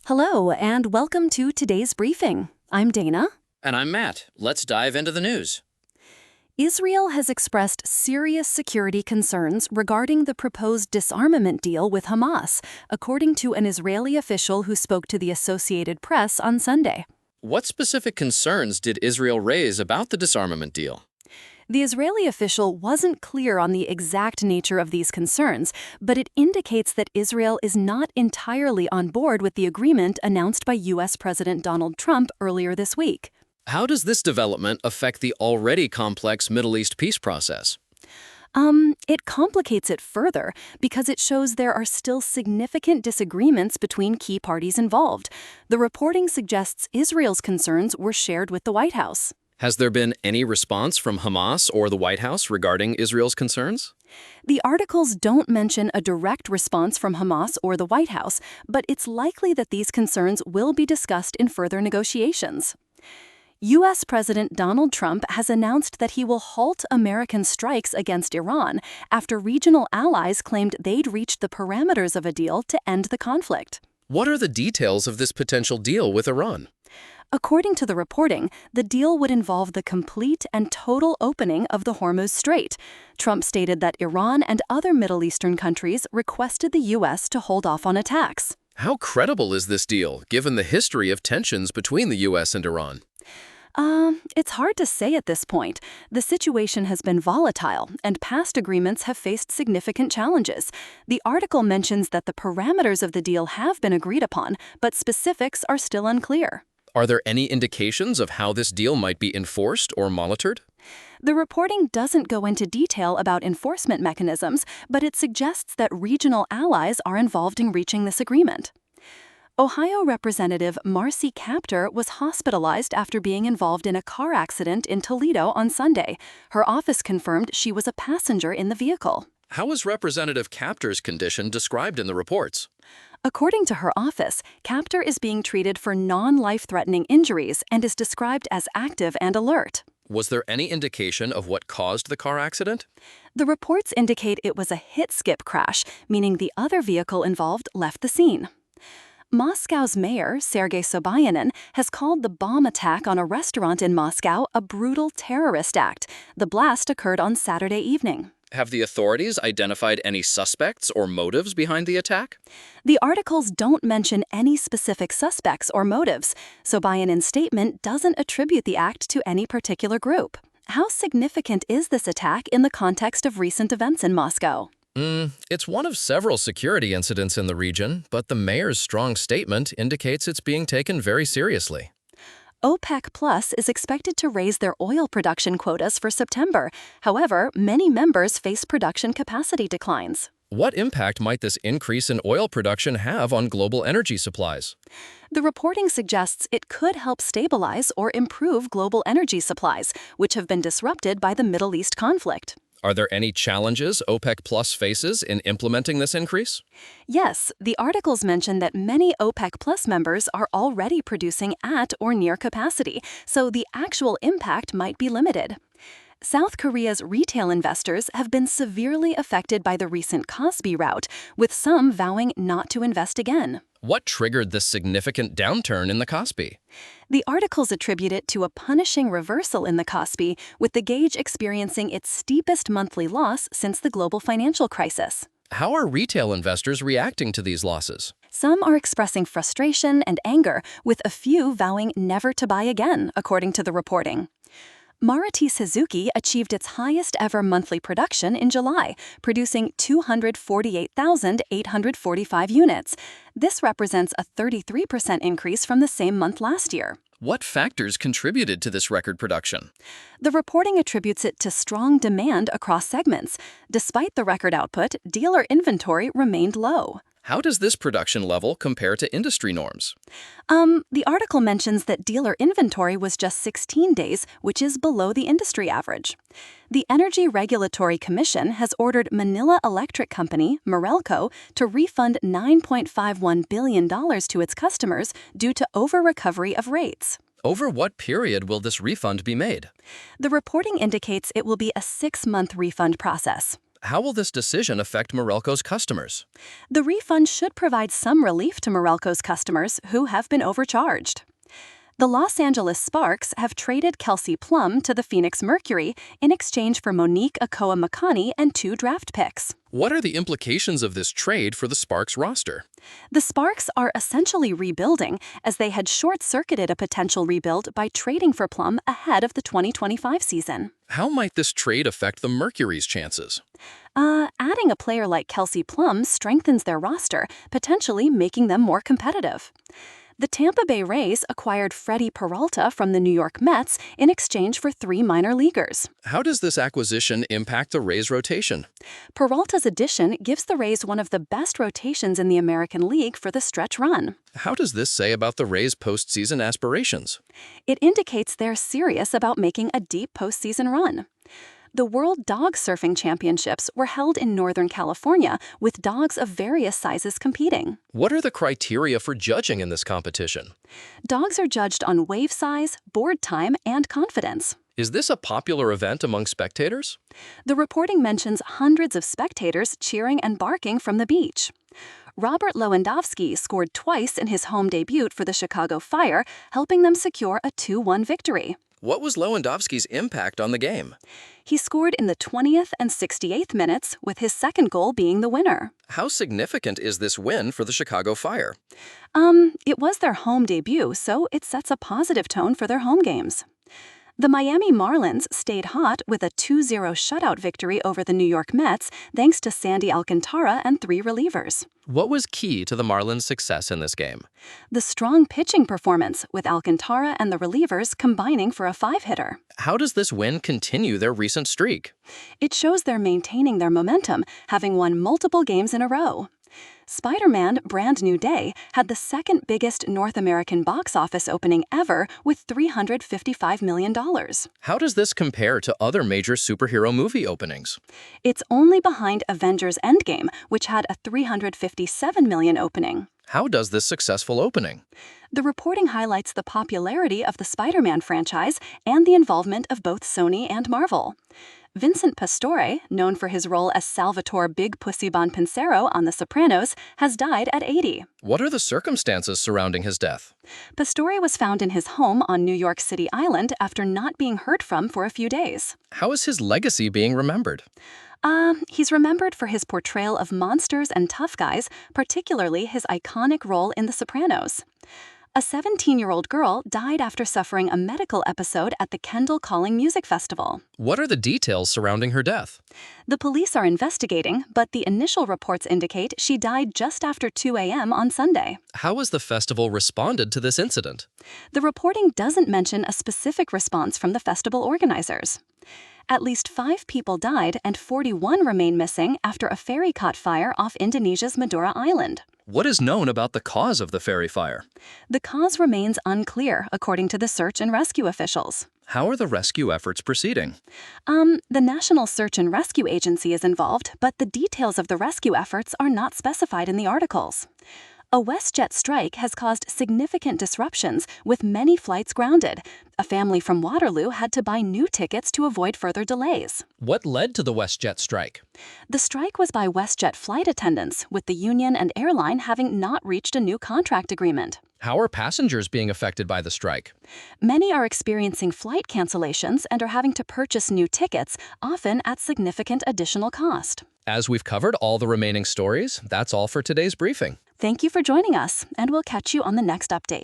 Hello, and welcome to today's briefing. I'm Dana. And I'm Matt. Let's dive into the news. Israel has expressed serious security concerns regarding the proposed disarmament deal with Hamas, according to an Israeli official who spoke to the Associated Press on Sunday. What specific concerns did Israel raise about the disarmament deal? The Israeli official wasn't clear on the exact nature of these concerns, but it indicates that Israel is not entirely on board with the agreement announced by U.S. President Donald Trump earlier this week. How does this development affect the already complex Middle East peace process? It complicates it further because it shows there are still significant disagreements between key parties involved. The reporting suggests Israel's concerns were shared with the White House. Has there been any response from Hamas or the White House regarding Israel's concerns? The articles don't mention a direct response from Hamas or the White House, but it's likely that these concerns will be discussed in further negotiations. U.S. President Donald Trump has announced that he will halt American strikes against Iran after regional allies claimed they'd reached the parameters of a deal to end the conflict. What are the details of this potential deal with Iran? According to the reporting, the deal would involve the complete and total opening of the Hormuz Strait. Trump stated that Iran and other Middle Eastern countries requested the U.S. to hold off on attacks. How credible is this deal, given the history of tensions between the U.S. and Iran? It's hard to say at this point. The situation has been volatile, and past agreements have faced significant challenges. The article mentions that the parameters of the deal have been agreed upon, but specifics are still unclear. Are there any indications of how this deal might be enforced or monitored? The reporting doesn't go into detail about enforcement mechanisms, but it suggests that regional allies are involved in reaching this agreement. Ohio Representative Marcy Kaptur was hospitalized after being involved in a car accident in Toledo on Sunday. Her office confirmed she was a passenger in the vehicle. How is Representative Kaptur's condition described in the reports? According to her office, Kaptur is being treated for non-life-threatening injuries and is described as active and alert. Was there any indication of what caused the car accident? The reports indicate it was a hit-skip crash, meaning the other vehicle involved left the scene. Moscow's mayor, Sergei Sobyanin, has called the bomb attack on a restaurant in Moscow a brutal terrorist act. The blast occurred on Saturday evening. Have the authorities identified any suspects or motives behind the attack? The articles don't mention any specific suspects or motives. Sobyanin's statement doesn't attribute the act to any particular group. How significant is this attack in the context of recent events in Moscow? It's one of several security incidents in the region, but the mayor's strong statement indicates it's being taken very seriously. OPEC Plus is expected to raise their oil production quotas for September. However, many members face production capacity declines. What impact might this increase in oil production have on global energy supplies? The reporting suggests it could help stabilize or improve global energy supplies, which have been disrupted by the Middle East conflict. Are there any challenges OPEC Plus faces in implementing this increase? Yes, the articles mention that many OPEC Plus members are already producing at or near capacity, so the actual impact might be limited. South Korea's retail investors have been severely affected by the recent Kospi rout, with some vowing not to invest again. What triggered this significant downturn in the Kospi? The articles attribute it to a punishing reversal in the Kospi, with the gauge experiencing its steepest monthly loss since the global financial crisis. How are retail investors reacting to these losses? Some are expressing frustration and anger, with a few vowing never to buy again, according to the reporting. Maruti Suzuki achieved its highest ever monthly production in July, producing 248,845 units. This represents a 33% increase from the same month last year. What factors contributed to this record production? The reporting attributes it to strong demand across segments. Despite the record output, dealer inventory remained low. How does this production level compare to industry norms? The article mentions that dealer inventory was just 16 days, which is below the industry average. The Energy Regulatory Commission has ordered Manila Electric Company, Meralco, to refund $9.51 billion to its customers due to over-recovery of rates. Over what period will this refund be made? The reporting indicates it will be a 6-month refund process. How will this decision affect Meralco's customers? The refund should provide some relief to Meralco's customers who have been overcharged. The Los Angeles Sparks have traded Kelsey Plum to the Phoenix Mercury in exchange for Monique Akoa-Makani and 2 draft picks. What are the implications of this trade for the Sparks roster? The Sparks are essentially rebuilding, as they had short-circuited a potential rebuild by trading for Plum ahead of the 2025 season. How might this trade affect the Mercury's chances? Adding a player like Kelsey Plum strengthens their roster, potentially making them more competitive. The Tampa Bay Rays acquired Freddie Peralta from the New York Mets in exchange for 3 minor leaguers. How does this acquisition impact the Rays' rotation? Peralta's addition gives the Rays one of the best rotations in the American League for the stretch run. How does this say about the Rays' postseason aspirations? It indicates they're serious about making a deep postseason run. The World Dog Surfing Championships were held in Northern California, with dogs of various sizes competing. What are the criteria for judging in this competition? Dogs are judged on wave size, board time, and confidence. Is this a popular event among spectators? The reporting mentions hundreds of spectators cheering and barking from the beach. Robert Lewandowski scored twice in his home debut for the Chicago Fire, helping them secure a 2-1 victory. What was Lewandowski's impact on the game? He scored in the 20th and 68th minutes, with his second goal being the winner. How significant is this win for the Chicago Fire? It was their home debut, so it sets a positive tone for their home games. The Miami Marlins stayed hot with a 2-0 shutout victory over the New York Mets thanks to Sandy Alcantara and 3 relievers. What was key to the Marlins' success in this game? The strong pitching performance, with Alcantara and the relievers combining for a 5-hitter. How does this win continue their recent streak? It shows they're maintaining their momentum, having won multiple games in a row. Spider-Man: Brand New Day had the second biggest North American box office opening ever with $355 million. How does this compare to other major superhero movie openings? It's only behind Avengers: Endgame, which had a $357 million opening. How does this successful opening? The reporting highlights the popularity of the Spider-Man franchise and the involvement of both Sony and Marvel. Vincent Pastore, known for his role as Salvatore Big Pussy Bonpensiero on The Sopranos, has died at 80. What are the circumstances surrounding his death? Pastore was found in his home on New York City Island after not being heard from for a few days. How is his legacy being remembered? He's remembered for his portrayal of monsters and tough guys, particularly his iconic role in The Sopranos. A 17-year-old girl died after suffering a medical episode at the Kendall Calling Music Festival. What are the details surrounding her death? The police are investigating, but the initial reports indicate she died just after 2 a.m. on Sunday. How has the festival responded to this incident? The reporting doesn't mention a specific response from the festival organizers. At least 5 people died and 41 remain missing after a ferry caught fire off Indonesia's Madura Island. What is known about the cause of the ferry fire? The cause remains unclear, according to the search and rescue officials. How are the rescue efforts proceeding? The National Search and Rescue Agency is involved, but the details of the rescue efforts are not specified in the articles. A WestJet strike has caused significant disruptions, with many flights grounded. A family from Waterloo had to buy new tickets to avoid further delays. What led to the WestJet strike? The strike was by WestJet flight attendants, with the union and airline having not reached a new contract agreement. How are passengers being affected by the strike? Many are experiencing flight cancellations and are having to purchase new tickets, often at significant additional cost. As we've covered all the remaining stories, that's all for today's briefing. Thank you for joining us, and we'll catch you on the next update.